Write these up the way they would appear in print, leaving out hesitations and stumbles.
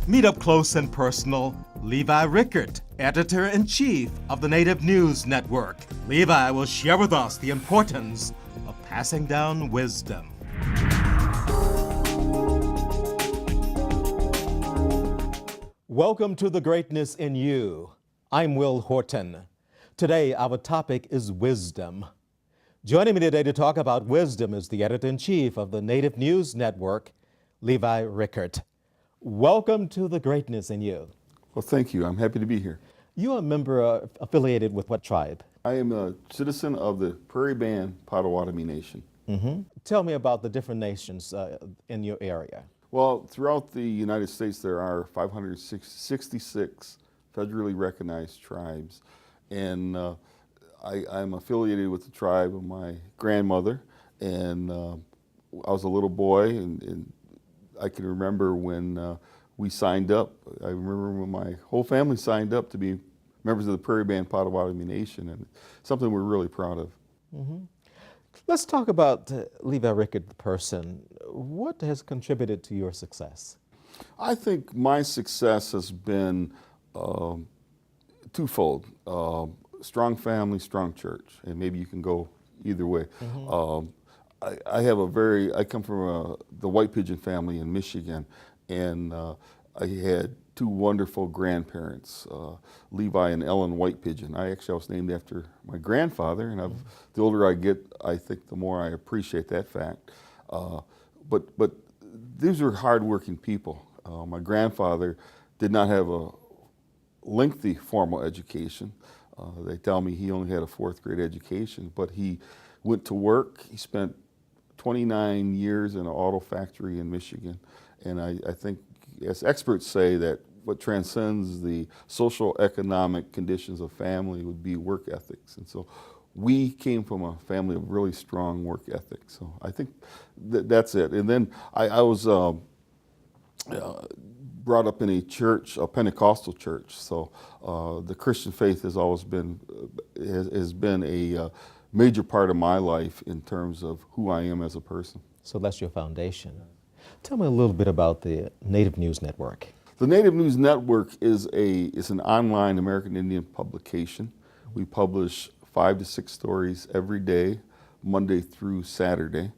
Meet up close and personal Levi Rickert, editor-in-chief of the Native News Network. Levi will share with us the importance of passing down wisdom. Welcome to The Greatness in You. I'm Will Horton. Today, our topic is wisdom. Joining me today to talk about wisdom is the editor-in-chief of the Native News Network, Levi Rickert. Welcome to The Greatness in You. Well, thank you. I'm happy to be here. You're a member affiliated with what tribe? I am a citizen of the Prairie Band Potawatomi Nation. Tell me about the different nations in your area. Well, throughout the United States, there are 566 federally recognized tribes, and I'm affiliated with the tribe of my grandmother, and I was a little boy, and I can remember when we signed up. I remember when my whole family signed up to be members of the Prairie Band Potawatomi Nation, and something we're really proud of. Let's talk about Levi Rickert, the person. What has contributed to your success? I think my success has been twofold. Strong family, strong church, and maybe you can go either way. I come from the White Pigeon family in Michigan, and I had two wonderful grandparents, Levi and Ellen White Pigeon. I was named after my grandfather, and the older I get, I think the more I appreciate that fact. But these are hardworking people. My grandfather did not have a lengthy formal education. They tell me he only had a fourth grade education, but he went to work. He spent 29 years in an auto factory in Michigan. And I think, as experts say, that what transcends the social economic conditions of family would be work ethics. And so we came from a family of really strong work ethics. So I think that's it. And then I was brought up in a church, a Pentecostal church. So the Christian faith has always been a major part of my life in terms of who I am as a person. So that's your foundation. Tell me a little bit about the Native News Network. The Native News Network is an online American Indian publication. We publish 5 to 6 stories every day, Monday through Saturday.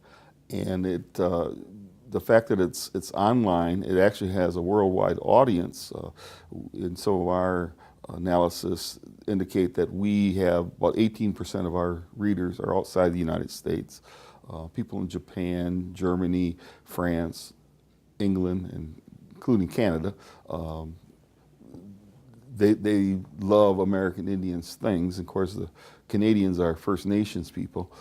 And the fact that it's online, it actually has a worldwide audience. And some of our analysis indicate that we have about 18% of our readers are outside the United States. People in Japan, Germany, France, England, and including Canada. They love American Indians things. Of course, the Canadians are First Nations people.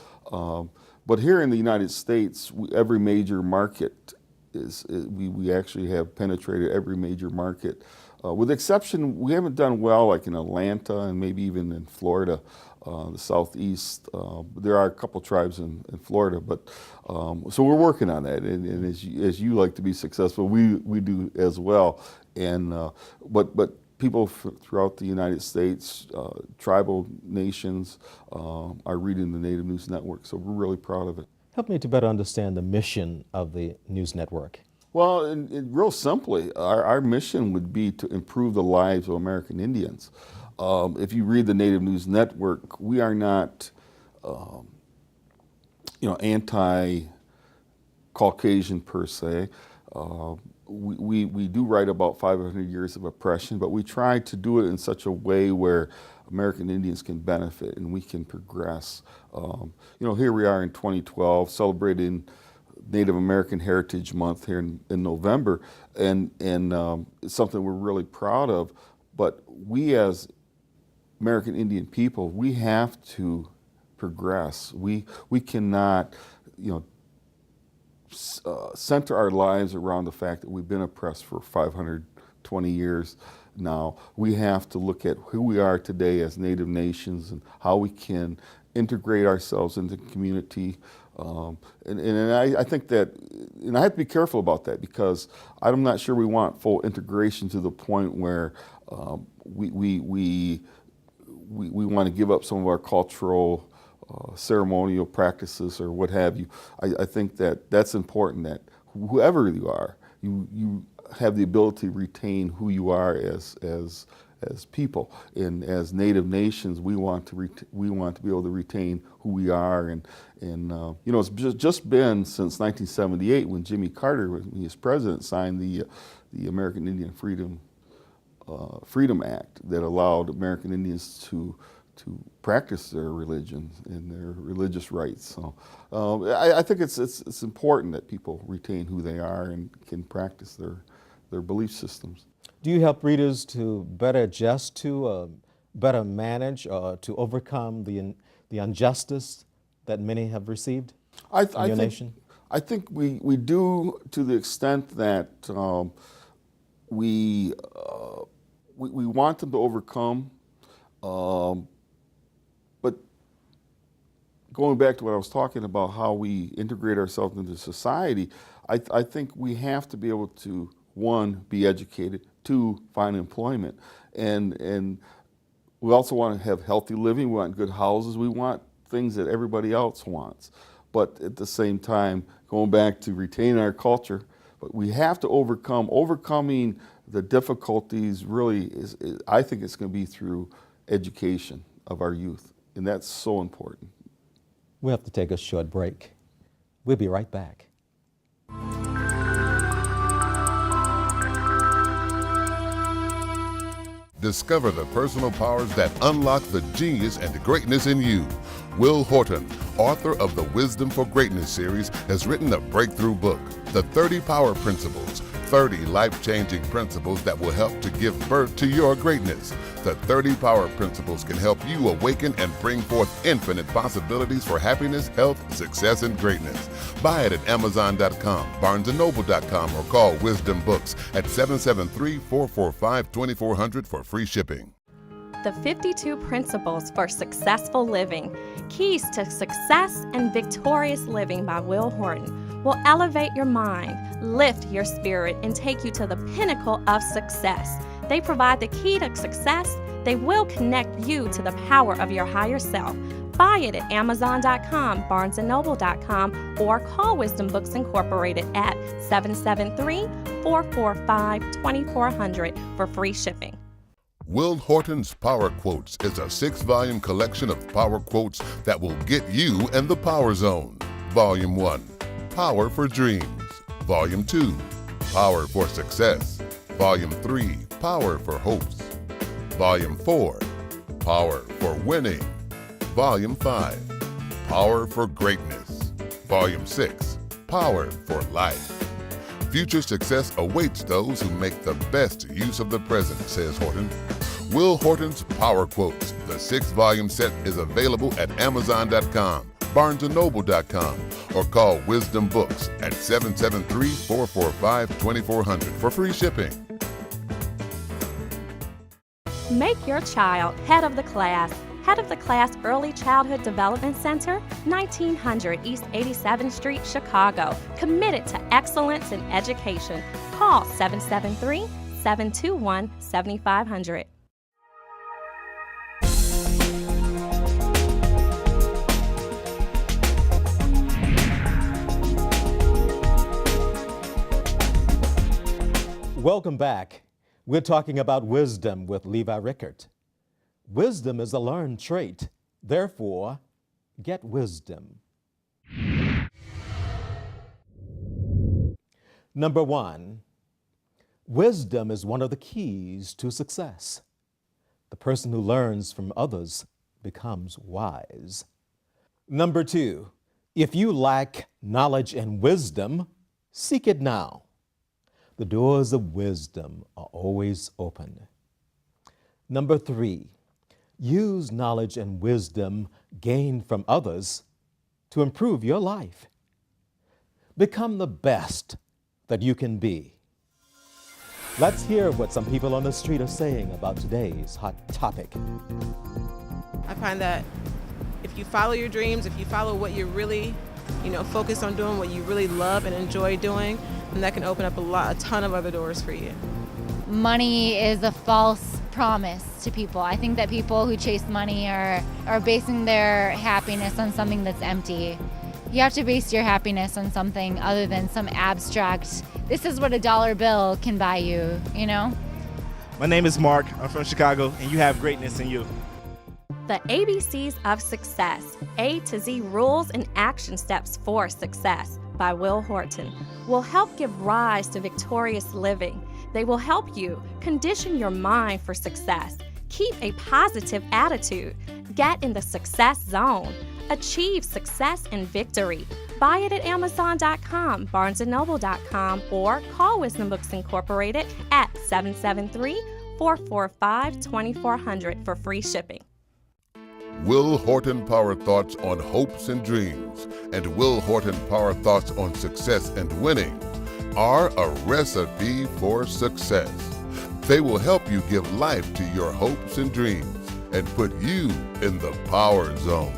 But here in the United States, every major market we actually have penetrated every major market. With the exception, we haven't done well like in Atlanta and maybe even in Florida, the Southeast. There are a couple tribes in Florida, but so we're working on that. And as you like to be successful, we do as well. And but people throughout the United States, tribal nations, are reading the Native News Network. So we're really proud of it. Help me to better understand the mission of the news network. Well, real simply, our mission would be to improve the lives of American Indians. If you read the Native News Network, we are not, anti-Caucasian per se. We do write about 500 years of oppression, but we try to do it in such a way where American Indians can benefit and we can progress. Here we are in 2012 celebrating Native American Heritage Month here in November, and it's something we're really proud of. But we as American Indian people, we have to progress. We cannot, center our lives around the fact that we've been oppressed for 520 years now. We have to look at who we are today as Native nations and how we can integrate ourselves into the community. And I think that, and I have to be careful about that because I'm not sure we want full integration to the point where we want to give up some of our cultural ceremonial practices or what have you. I think that that's important, that whoever you are, you have the ability to retain who you are as people. And as Native nations, we want to be able to retain who we are. And you know, it's just been since 1978 when Jimmy Carter, when he was president, signed the American Indian Freedom Act that allowed American Indians to practice their religion and their religious rights. So I think it's important that people retain who they are and can practice their belief systems. Do you help readers to better adjust to, better manage, or to overcome the injustice that many have received in your nation? I think we do, to the extent that we want them to overcome. But going back to what I was talking about, how we integrate ourselves into society, I think we have to be able to, one, be educated, two, find employment, and we also want to have healthy living. We want good houses. We want things that everybody else wants. But at the same time, going back to retaining our culture, but we have to overcoming the difficulties. Really, I think it's going to be through education of our youth, and that's so important. We'll have to take a short break. We'll be right back. Discover the personal powers that unlock the genius and greatness in you. Will Horton, author of the Wisdom for Greatness series, has written a breakthrough book, The 30 Power Principles, 30 life-changing principles that will help to give birth to your greatness. The 30 Power Principles can help you awaken and bring forth infinite possibilities for happiness, health, success, and greatness. Buy it at Amazon.com, BarnesandNoble.com, or call Wisdom Books at 773-445-2400 for free shipping. The 52 Principles for Successful Living, Keys to Success and Victorious Living by Will Horton will elevate your mind, lift your spirit, and take you to the pinnacle of success. They provide the key to success. They will connect you to the power of your higher self. Buy it at Amazon.com, BarnesandNoble.com, or call Wisdom Books Incorporated at 773-445-2400 for free shipping. Will Horton's Power Quotes is a 6-volume collection of power quotes that will get you in the power zone. Volume 1, Power for Dreams. Volume 2, Power for Success. Volume 3, Power for Hopes. Volume 4, Power for Winning. Volume 5, Power for Greatness. Volume 6, Power for Life. Future success awaits those who make the best use of the present, says Horton. Will Horton's Power Quotes, the 6-volume set, is available at Amazon.com, BarnesandNoble.com, or call Wisdom Books at 773-445-2400 for free shipping. Make your child head of the class. Head of the Class Early Childhood Development Center, 1900 East 87th Street, Chicago. Committed to excellence in education. Call 773-721-7500. Welcome back. We're talking about wisdom with Levi Rickert. Wisdom is a learned trait. Therefore, get wisdom. Number 1, wisdom is one of the keys to success. The person who learns from others becomes wise. Number 2, if you lack knowledge and wisdom, seek it now. The doors of wisdom are always open. Number 3, use knowledge and wisdom gained from others to improve your life. Become the best that you can be. Let's hear what some people on the street are saying about today's hot topic. I find that if you follow your dreams, if you follow what you're really, focused on doing, what you really love and enjoy doing, then that can open up a ton of other doors for you. Money is a false promise to people. I think that people who chase money are basing their happiness on something that's empty. You have to base your happiness on something other than some abstract, this is what a dollar bill can buy you, you know? My name is Mark. I'm from Chicago, and you have greatness in you. The ABCs of Success, A to Z Rules and Action Steps for Success by Will Horton will help give rise to victorious living. They will help you condition your mind for success, keep a positive attitude, get in the success zone, achieve success and victory. Buy it at Amazon.com, BarnesandNoble.com, or call Wisdom Books Incorporated at 773-445-2400 for free shipping. Will Horton Power Thoughts on Hopes and Dreams and Will Horton Power Thoughts on Success and Winning are a recipe for success. They will help you give life to your hopes and dreams and put you in the power zone.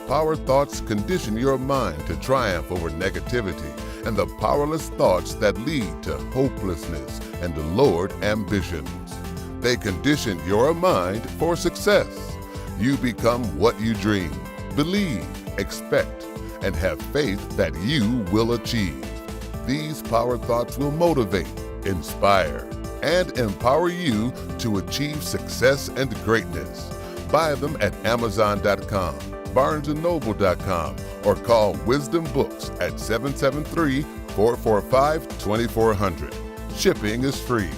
Power thoughts condition your mind to triumph over negativity and the powerless thoughts that lead to hopelessness and lowered ambitions. They condition your mind for success. You become what you dream, believe, expect, and have faith that you will achieve. These power thoughts will motivate, inspire, and empower you to achieve success and greatness. Buy them at Amazon.com, BarnesandNoble.com, or call Wisdom Books at 773-445-2400. Shipping is free.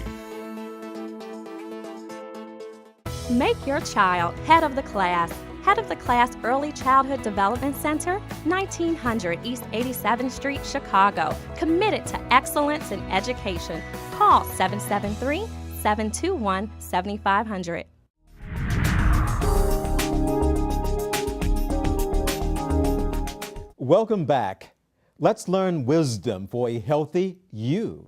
Make your child head of the class. Head of the Class Early Childhood Development Center, 1900 East 87th Street, Chicago. Committed to excellence in education. Call 773-721-7500. Welcome back. Let's learn wisdom for a healthy you.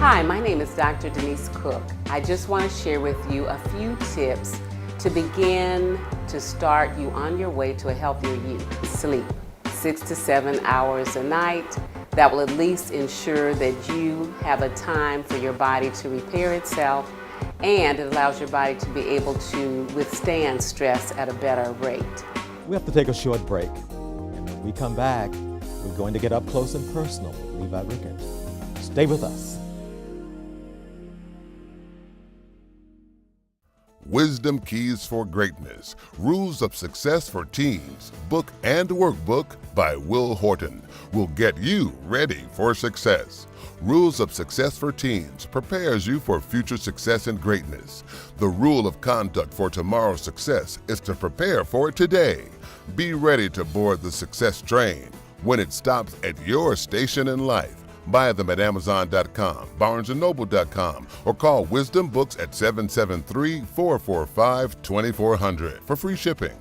Hi, my name is Dr. Denise Cook. I just want to share with you a few tips to begin to start you on your way to a healthier you. Sleep 6 to 7 hours a night. That will at least ensure that you have a time for your body to repair itself, and it allows your body to be able to withstand stress at a better rate. We have to take a short break. And when we come back, we're going to get up close and personal with Levi Rickert. Stay with us. Wisdom Keys for Greatness, Rules of Success for Teens, book and workbook by Will Horton will get you ready for success. Rules of Success for Teens prepares you for future success and greatness. The rule of conduct for tomorrow's success is to prepare for it today. Be ready to board the success train when it stops at your station in life. Buy them at Amazon.com, BarnesandNoble.com, or call Wisdom Books at 773-445-2400 for free shipping.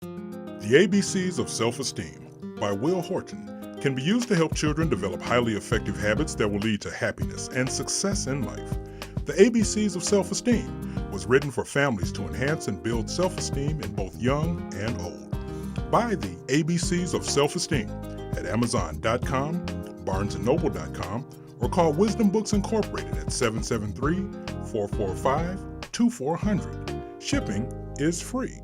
The ABCs of Self-Esteem by Will Horton can be used to help children develop highly effective habits that will lead to happiness and success in life. The ABCs of Self-Esteem was written for families to enhance and build self-esteem in both young and old. Buy the ABCs of Self-Esteem at Amazon.com, BarnesandNoble.com, or call Wisdom Books Incorporated at 773-445-2400. Shipping is free.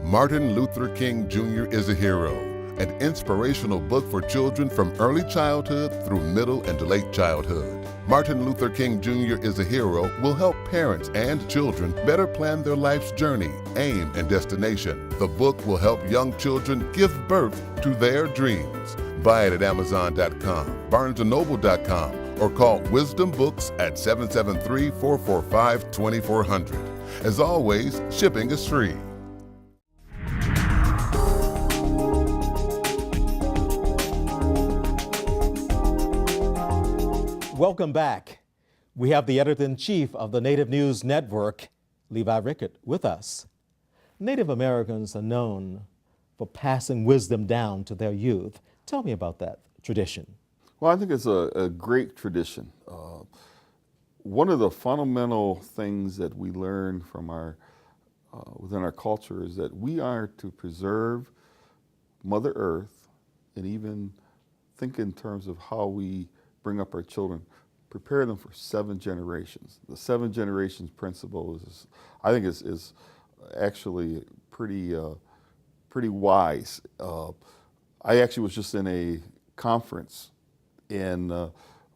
Martin Luther King Jr. is a Hero, an inspirational book for children from early childhood through middle and late childhood. Martin Luther King Jr. is a Hero will help parents and children better plan their life's journey, aim, and destination. The book will help young children give birth to their dreams. Buy it at Amazon.com, BarnesandNoble.com, or call Wisdom Books at 773-445-2400. As always, shipping is free. Welcome back. We have the editor-in-chief of the Native News Network, Levi Rickert, with us. Native Americans are known for passing wisdom down to their youth. Tell me about that tradition. Well, I think it's a great tradition. One of the fundamental things that we learn from within our culture is that we are to preserve Mother Earth and even think in terms of how we bring up our children, prepare them for 7 generations. The 7 generations principle is, I think, is actually pretty wise. I actually was just in a conference, and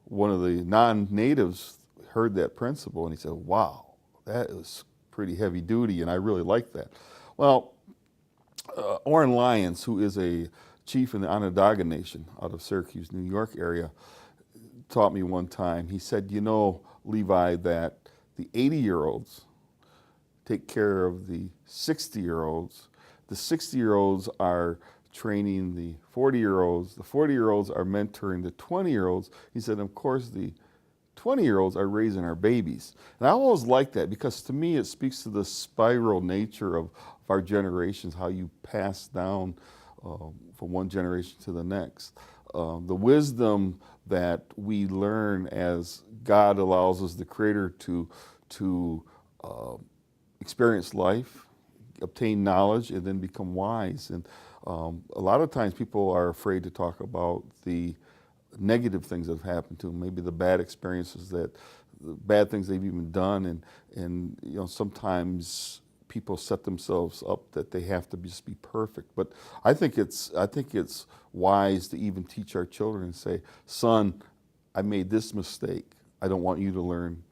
one of the non-natives heard that principle, and he said, "Wow, that is pretty heavy duty," and I really like that. Well, Orrin Lyons, who is a chief in the Onondaga Nation out of Syracuse, New York area, taught me one time. He said, "You know, Levi, that the 80-year-olds take care of the 60-year-olds. The 60-year-olds are training the 40-year-olds. The 40-year-olds are mentoring the 20-year-olds. He said, of course, the 20-year-olds are raising our babies. And I always like that, because to me it speaks to the spiral nature of our generations, how you pass down from one generation to the next. The wisdom that we learn as God allows us, the Creator, to experience life, obtain knowledge, and then become wise. And a lot of times people are afraid to talk about the negative things that have happened to them, maybe the bad experiences, the bad things they've even done, and you know, sometimes people set themselves up that they have to just be perfect. But I think it's wise to even teach our children and say, "Son, I made this mistake. I don't want you to learn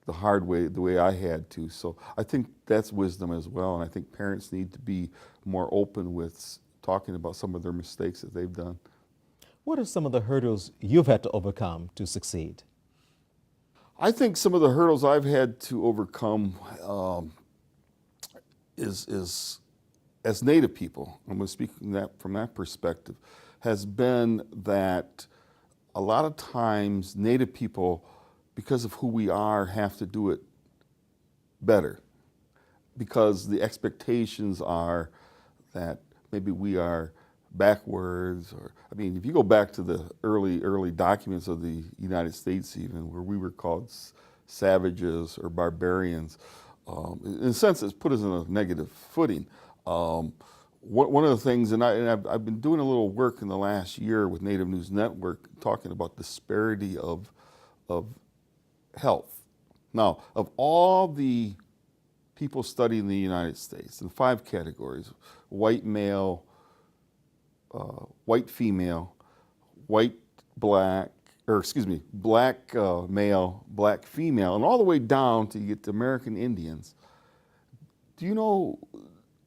the hard way, the way I had to." So I think that's wisdom as well, and I think parents need to be more open with talking about some of their mistakes that they've done. What are some of the hurdles you've had to overcome to succeed? I think some of the hurdles I've had to overcome is as Native people, I'm going to speak from that perspective, has been that a lot of times Native people, because of who we are, have to do it better, because the expectations are that maybe we are backwards, or I mean, if you go back to the early documents of the United States, even where we were called savages or barbarians, in a sense, it's put us in a negative footing. One of the things, and I've been doing a little work in the last year with Native News Network, talking about disparity of health. Now, of all the people studied in the United States in 5 categories: white male, white female, black male, black female, and all the way down to you get to American Indians. Do you know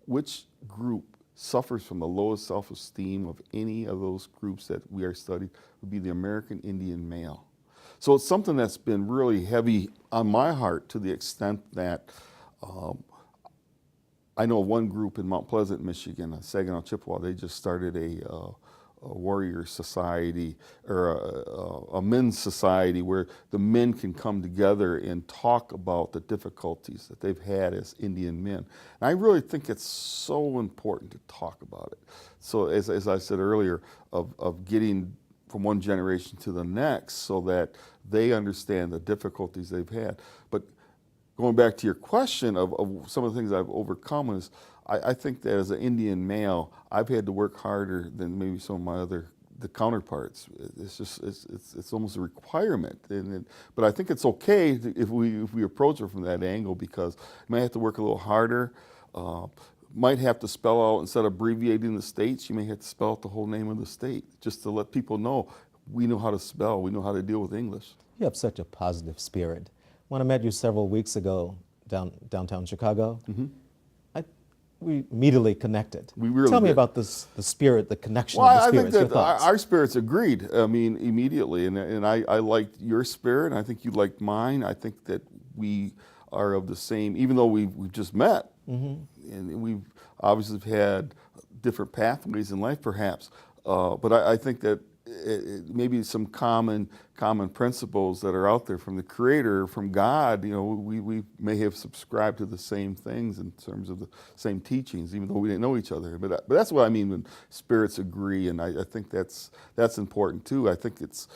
which group suffers from the lowest self-esteem of any of those groups that we are studying? Would be the American Indian male. So it's something that's been really heavy on my heart, to the extent that I know one group in Mount Pleasant, Michigan, Saginaw Chippewa. They just started a warrior society, or a men's society, where the men can come together and talk about the difficulties that they've had as Indian men. And I really think it's so important to talk about it. So as I said earlier, of getting from one generation to the next, so that they understand the difficulties they've had. But going back to your question of some of the things I've overcome, is I think that as an Indian male, I've had to work harder than maybe some of my the counterparts. It's almost a requirement. But I think it's okay if we approach it from that angle, because you might have to work a little harder. Might have to spell out, instead of abbreviating the states, you may have to spell out the whole name of the state, just to let people know we know how to spell, we know how to deal with English. You have such a positive spirit. When I met you several weeks ago downtown Chicago, we immediately connected. We really Tell me did. about the spirit, the connection Well, of the I spirits, think your that thoughts. our spirits agreed, I mean, immediately. And I liked your spirit, and I think you liked mine. I think that we are of the same, even though we've just met, and we've obviously had different pathways in life, perhaps. But I think that maybe some common principles that are out there from the Creator, from God. You know, we may have subscribed to the same things in terms of the same teachings, even though we didn't know each other. But that's what I mean when spirits agree, and I think that's important too. I think it's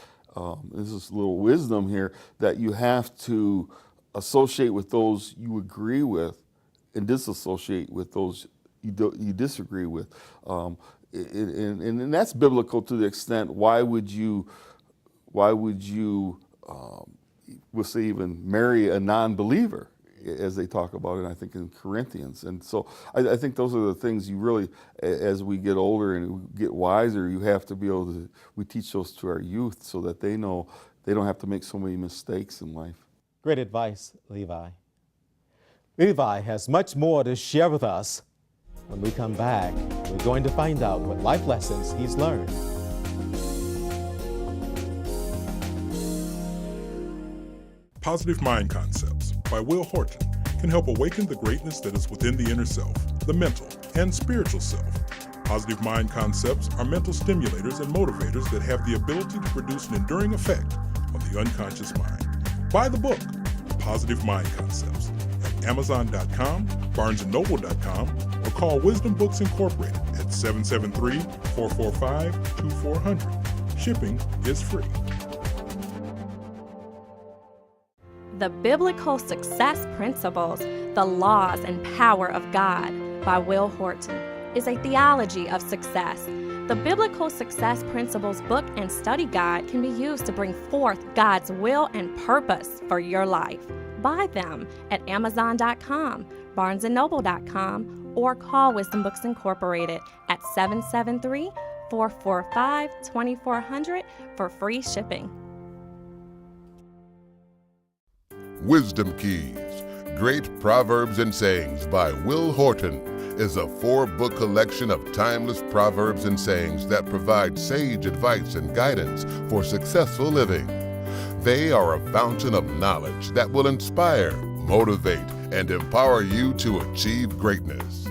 this is a little wisdom here, that you have to associate with those you agree with, and disassociate with those you disagree with. and that's biblical to the extent, why would you we'll say even marry a non-believer, as they talk about it, I think, in Corinthians. And so I think those are the things you really, as we get older and we get wiser, you have to be able to, we teach those to our youth so that they know they don't have to make so many mistakes in life. Great advice, Levi. Levi has much more to share with us. When we come back, we're going to find out what life lessons he's learned. Positive Mind Concepts by Will Horton can help awaken the greatness that is within the inner self, the mental and spiritual self. Positive Mind Concepts are mental stimulators and motivators that have the ability to produce an enduring effect on the unconscious mind. Buy the book, Positive Mind Concepts, at Amazon.com, BarnesandNoble.com, or call Wisdom Books Incorporated at 773-445-2400. Shipping is free. The Biblical Success Principles, The Laws and Power of God by Will Horton is a theology of success. The Biblical Success Principles book and study guide can be used to bring forth God's will and purpose for your life. Buy them at Amazon.com, BarnesandNoble.com, or call Wisdom Books Incorporated at 773-445-2400 for free shipping. Wisdom Keys, Great Proverbs and Sayings by Will Horton is a 4-book collection of timeless proverbs and sayings that provide sage advice and guidance for successful living. They are a fountain of knowledge that will inspire, motivate, and empower you to achieve greatness.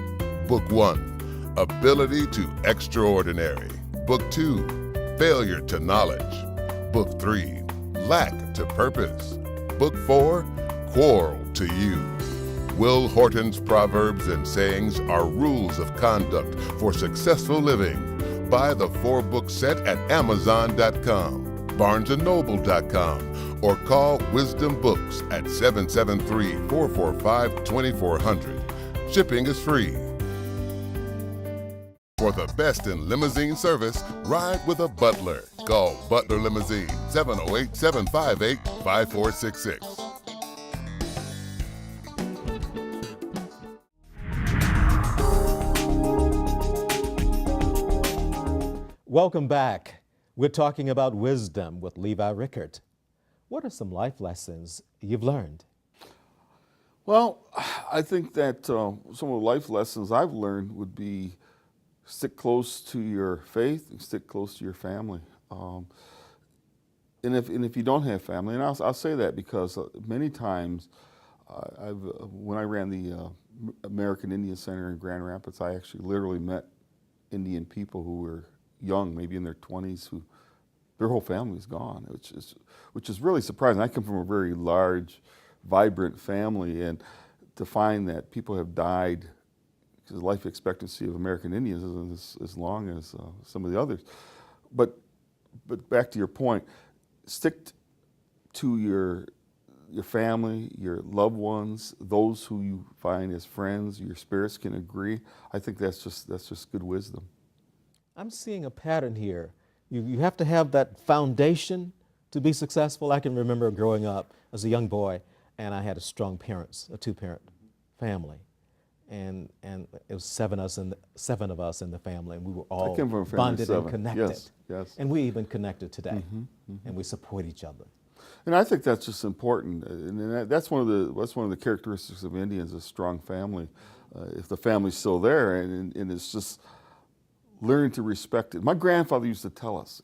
Book 1, Ability to Extraordinary. Book 2, Failure to Knowledge. Book 3, Lack to Purpose. Book 4, Quarrel to You. Will Horton's Proverbs and Sayings are rules of conduct for successful living. Buy the 4-book set at Amazon.com, BarnesandNoble.com, or call Wisdom Books at 773-445-2400. Shipping is free. For the best in limousine service, ride with a Butler. Call Butler Limousine, 708-758-5466. Welcome back. We're talking about wisdom with Levi Rickert. What are some life lessons you've learned? Well, I think that some of the life lessons I've learned would be stick close to your faith and stick close to your family. And if you don't have family, and I'll say that because many times when I ran the American Indian Center in Grand Rapids, I actually literally met Indian people who were young, maybe in their 20s, who their whole family is gone, which is really surprising. I come from a very large, vibrant family, and to find that people have died, because the life expectancy of American Indians isn't as long as some of the others. But back to your point, stick to your family, your loved ones, those who you find as friends, your spirits can agree. I think that's just good wisdom. I'm seeing a pattern here. You have to have that foundation to be successful. I can remember growing up as a young boy, and I had a strong parents, a 2-parent family. And it was seven of us in the family, and we were all bonded and connected. Yes, yes. And we even connected today, and we support each other. And I think that's just important, and that's one of the characteristics of Indians, a strong family. If the family's still there, and it's just learning to respect it. My grandfather used to tell us,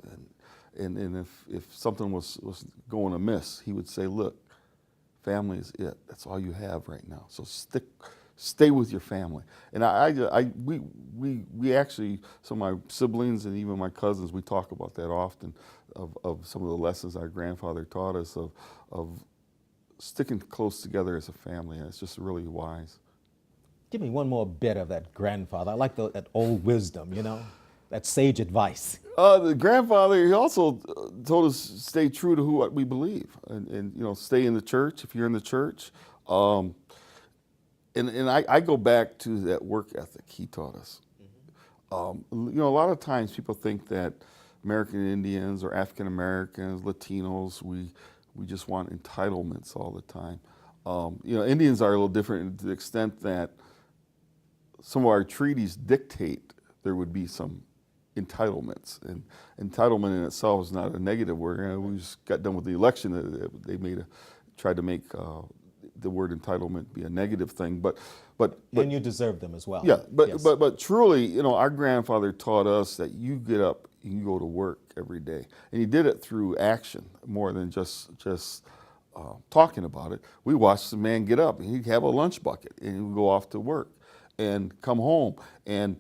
and if something was going amiss, he would say, "Look, family is it. That's all you have right now. So stay with your family." And we actually, some of my siblings and even my cousins, we talk about that often, of some of the lessons our grandfather taught us of sticking close together as a family, and it's just really wise. Give me one more bit of that grandfather. I like that old wisdom, that sage advice. The grandfather, he also told us stay true to what we believe, and stay in the church if you're in the church. And I go back to that work ethic he taught us. You know, a lot of times people think that American Indians or African Americans, Latinos, we just want entitlements all the time. You know, Indians are a little different to the extent that some of our treaties dictate there would be some entitlements, and entitlement in itself is not a negative word. We just got done with the election. They tried to make the word entitlement be a negative thing, but and you deserve them as well. Yeah, but yes. but truly, you know, our grandfather taught us that you get up and you go to work every day, and he did it through action more than just talking about it. We watched the man get up, and he'd have a lunch bucket, and he would go off to work, and come home, and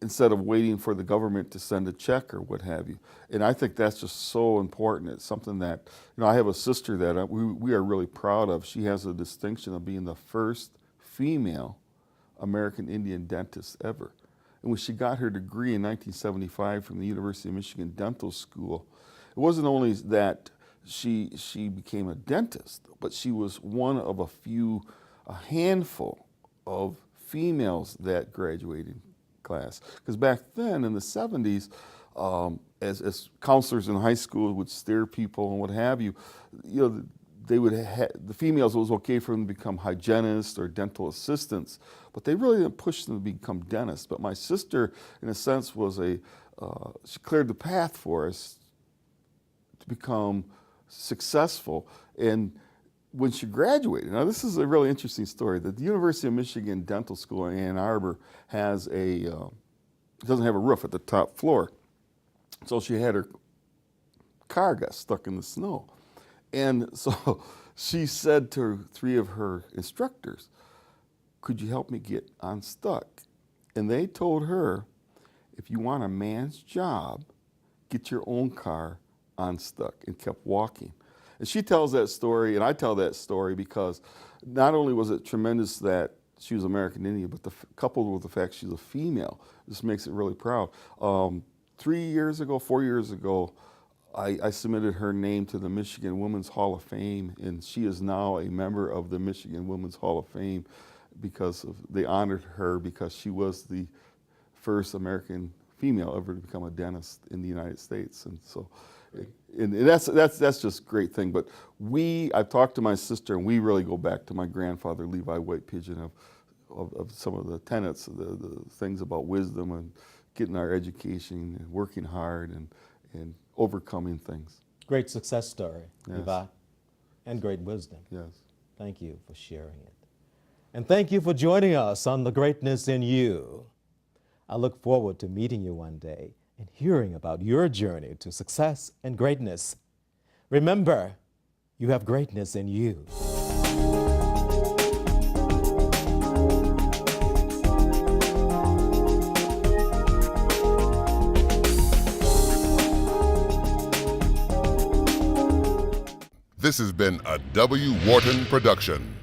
instead of waiting for the government to send a check or what have you. And I think that's just so important. It's something that, you know, I have a sister that we are really proud of. She has a distinction of being the first female American Indian dentist ever. And when she got her degree in 1975 from the University of Michigan Dental School, it wasn't only that she became a dentist, but she was one of a handful of females that graduated class. Because back then in the 70s, as counselors in high school would steer people and what have you, you know, they would the females, it was okay for them to become hygienists or dental assistants, but they really didn't push them to become dentists. But my sister, in a sense, was she cleared the path for us to become successful. And when she graduated, now this is a really interesting story. The University of Michigan Dental School in Ann Arbor has doesn't have a roof at the top floor. So she had her car got stuck in the snow. And so she said to 3 of her instructors, "Could you help me get unstuck?" And they told her, "If you want a man's job, get your own car unstuck," and kept walking. And she tells that story, and I tell that story because not only was it tremendous that she was American Indian, but coupled with the fact she's a female, this makes it really proud. 4 years ago, I submitted her name to the Michigan Women's Hall of Fame, and she is now a member of the Michigan Women's Hall of Fame because they honored her because she was the first American female ever to become a dentist in the United States. And so, and that's just a great thing. But I've talked to my sister, and we really go back to my grandfather, Levi White Pigeon, of some of the tenets, the things about wisdom and getting our education and working hard and overcoming things. Great success story, Yes. Levi, and great wisdom. Yes. Thank you for sharing it. And thank you for joining us on The Greatness in You. I look forward to meeting you one day and hearing about your journey to success and greatness. Remember, you have greatness in you. This has been a W. Horton production.